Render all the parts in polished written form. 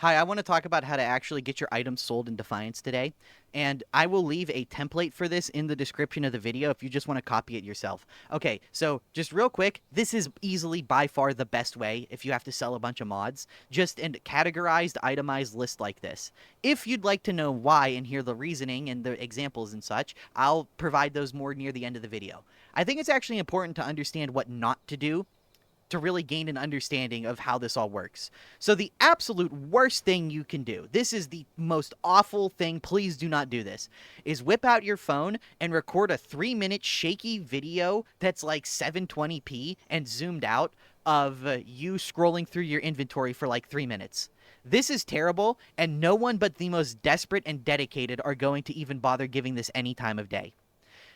Hi, I want to talk about how to actually get your items sold in Defiance today. And I will leave a template for this in the description of the video if you just want to copy it yourself. Okay, so just real quick, this is easily by far the best way if you have to sell a bunch of mods. Just a categorized, itemized list like this. If you'd like to know why and hear the reasoning and the examples and such, I'll provide those more near the end of the video. I think it's actually important to understand what not to do to really gain an understanding of how this all works. So the absolute worst thing you can do, this is the most awful thing, please do not do this, is whip out your phone and record a 3-minute shaky video that's like 720p and zoomed out of you scrolling through your inventory for like 3 minutes. This is terrible, and no one but the most desperate and dedicated are going to even bother giving this any time of day.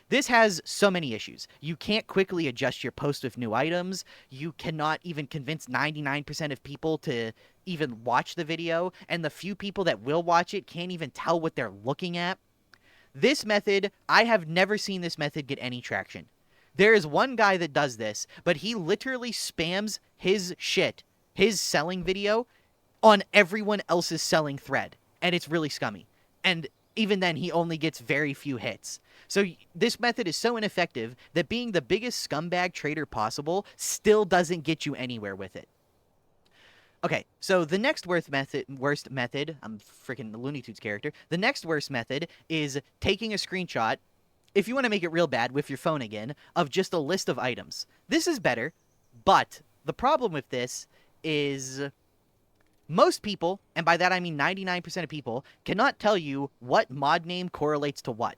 This has so many issues. You can't quickly adjust your post with new items. You cannot even convince 99% of people to even watch the video. And the few people that will watch it can't even tell what they're looking at. This method, I have never seen this method get any traction. There is one guy that does this, but he literally spams his shit, his selling video, on everyone else's selling thread. And it's really scummy. And even then, he only gets very few hits. So this method is so ineffective that being the biggest scumbag trader possible still doesn't get you anywhere with it. Okay, so the next worst method, I'm freaking the Looney Tunes character. The next worst method is taking a screenshot, if you want to make it real bad with your phone again, of just a list of items. This is better, but the problem with this is most people, and by that I mean 99% of people, cannot tell you what mod name correlates to what.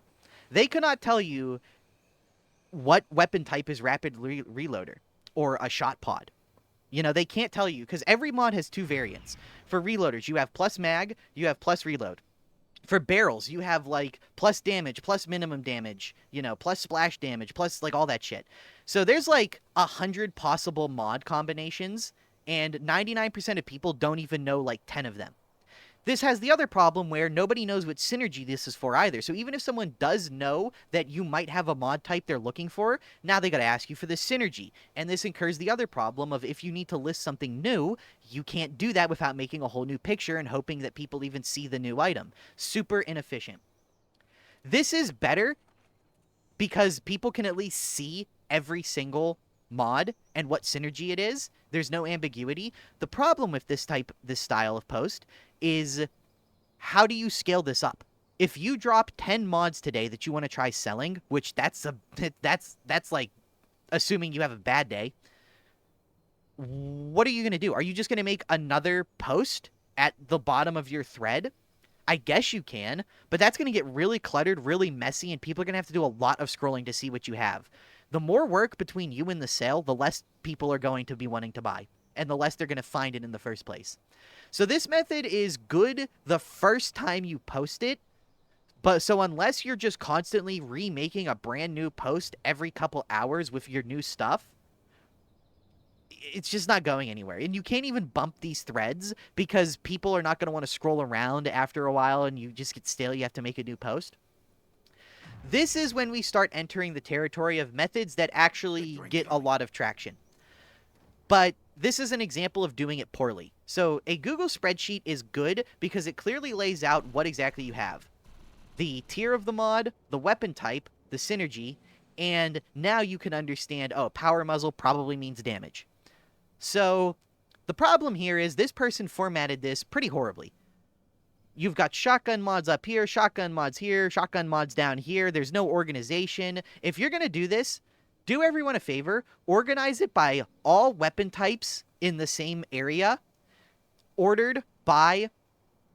They cannot tell you what weapon type is rapid reloader or a shot pod. You know, they can't tell you because every mod has two variants. For reloaders, you have plus mag, you have plus reload. For barrels, you have like plus damage, plus minimum damage, you know, plus splash damage, plus like all that shit. So there's like 100 possible mod combinations, and 99% of people don't even know like 10 of them. This has the other problem where nobody knows what synergy this is for either. So even if someone does know that you might have a mod type they're looking for, now they got to ask you for the synergy. And this incurs the other problem of if you need to list something new, you can't do that without making a whole new picture and hoping that people even see the new item. Super inefficient. This is better because people can at least see every single mod and what synergy it is. There's no ambiguity. The problem with this style of post is how do you scale this up? If you drop 10 mods today that you want to try selling, which that's like assuming you have a bad day, what are you going to do? Are you just going to make another post at the bottom of your thread? I guess you can, but that's going to get really cluttered, really messy, and people are going to have to do a lot of scrolling to see what you have. The more work between you and the sale, the less people are going to be wanting to buy, and the less they're going to find it in the first place. So this method is good the first time you post it, but so unless you're just constantly remaking a brand new post every couple hours with your new stuff, it's just not going anywhere. And you can't even bump these threads because people are not going to want to scroll around after a while and you just get stale. You have to make a new post. This is when we start entering the territory of methods that actually get a lot of traction. But this is an example of doing it poorly. So a Google spreadsheet is good because it clearly lays out what exactly you have. The tier of the mod, the weapon type, the synergy, and now you can understand, oh, power muzzle probably means damage. So the problem here is this person formatted this pretty horribly. You've got shotgun mods up here, shotgun mods here, shotgun mods down here. There's no organization. If you're going to do this, do everyone a favor. Organize it by all weapon types in the same area, ordered by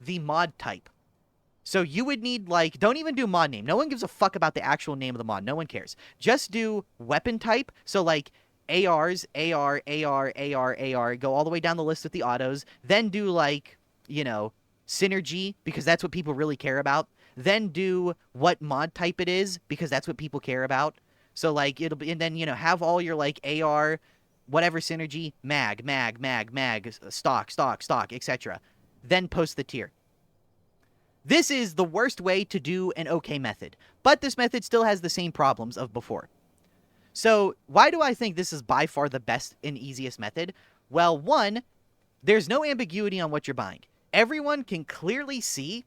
the mod type. So you would need, like, don't even do mod name. No one gives a fuck about the actual name of the mod. No one cares. Just do weapon type. So, like, ARs, AR, AR, AR, AR. Go all the way down the list with the autos. Then do, like, you know, synergy, because that's what people really care about. Then do what mod type it is, because that's what people care about. So, like, it'll be, and then, you know, have all your, like, AR, whatever synergy, mag, stock, etc. Then post the tier. This is the worst way to do an okay method, but this method still has the same problems of before. So, why do I think this is by far the best and easiest method? Well, one, there's no ambiguity on what you're buying. everyone can clearly see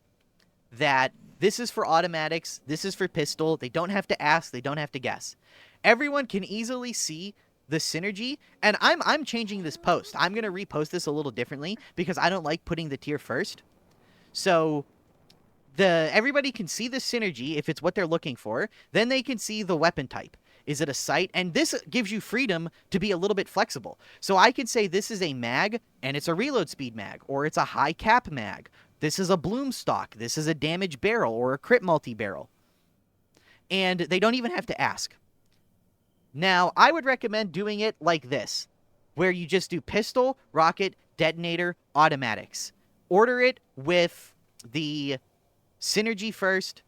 that this is for automatics, this is for pistol. They don't have to ask, they don't have to guess. Everyone can easily see the synergy, and I'm changing this post. I'm going to repost this a little differently because I don't like putting the tier first. So everybody can see the synergy if it's what they're looking for. Then they can see the weapon type. Is it a sight? And this gives you freedom to be a little bit flexible. So I could say this is a mag, and it's a reload speed mag, or it's a high cap mag. This is a bloom stock. This is a damage barrel or a crit multi-barrel. And they don't even have to ask. Now, I would recommend doing it like this, where you just do pistol, rocket, detonator, automatics. Order it with the synergy first,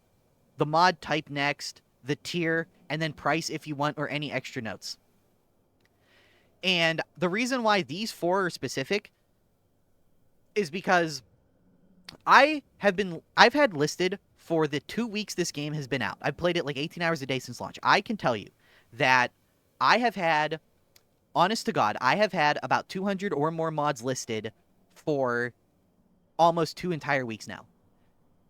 the mod type next, the tier, and then price if you want, or any extra notes. And the reason why these 4 are specific is because I've had listed for the 2 weeks this game has been out. I've played it like 18 hours a day since launch. I can tell you that I have had, honest to God, I have had about 200 or more mods listed for almost 2 entire weeks now.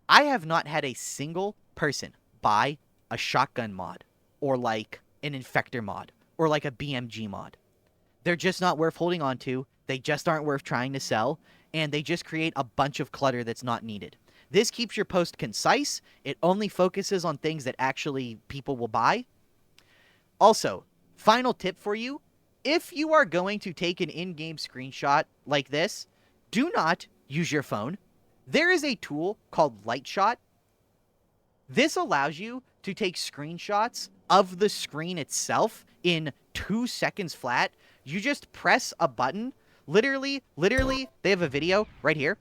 I have not had a single person buy a shotgun mod, or like an infector mod, or like a BMG mod. They're just not worth holding on to. They just aren't worth trying to sell, and they just create a bunch of clutter that's not needed. This keeps your post concise. It only focuses on things that actually people will buy. Also, final tip for you, if you are going to take an in-game screenshot like this, do not use your phone. There is a tool called Lightshot. This allows you to take screenshots of the screen itself in 2 seconds flat. You just press a button. Literally, they have a video right here.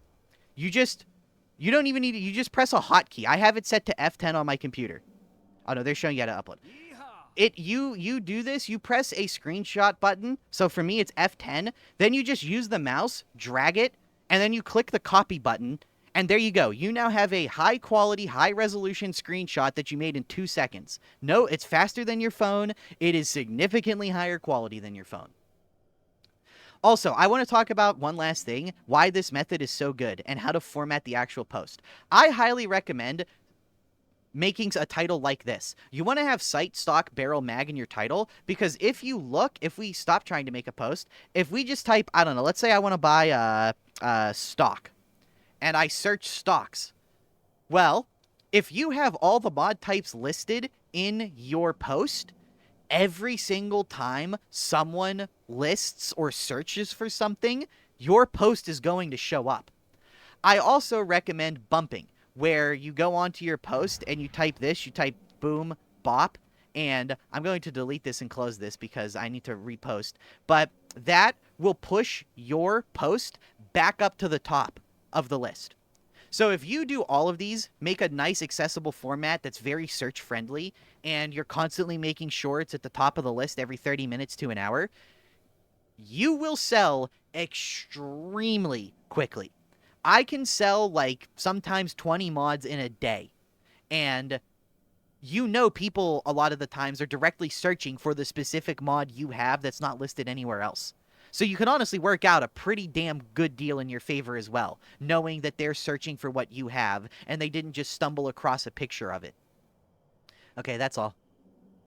You don't even need to, you just press a hotkey. I have it set to F10 on my computer. Oh no, they're showing you how to upload. You do this, you press a screenshot button. So for me, it's F10. Then you just use the mouse, drag it, and then you click the copy button. And there you go. You now have a high quality, high resolution screenshot that you made in 2 seconds. No, it's faster than your phone. It is significantly higher quality than your phone. Also, I want to talk about one last thing, why this method is so good and how to format the actual post. I highly recommend making a title like this. You want to have sight, stock, barrel, mag in your title, because if we stop trying to make a post, if we just type, I don't know, let's say I want to buy a stock, and I search stocks. Well, if you have all the mod types listed in your post, every single time someone lists or searches for something, your post is going to show up. I also recommend bumping, where you go onto your post and you type this, you type boom, bop, and I'm going to delete this and close this because I need to repost, but that will push your post back up to the top of the list. So if you do all of these, make a nice accessible format that's very search friendly, and you're constantly making sure it's at the top of the list every 30 minutes to an hour, you will sell extremely quickly. I can sell like sometimes 20 mods in a day, and people a lot of the times are directly searching for the specific mod you have that's not listed anywhere else. So you can honestly work out a pretty damn good deal in your favor as well, knowing that they're searching for what you have, and they didn't just stumble across a picture of it. Okay, that's all.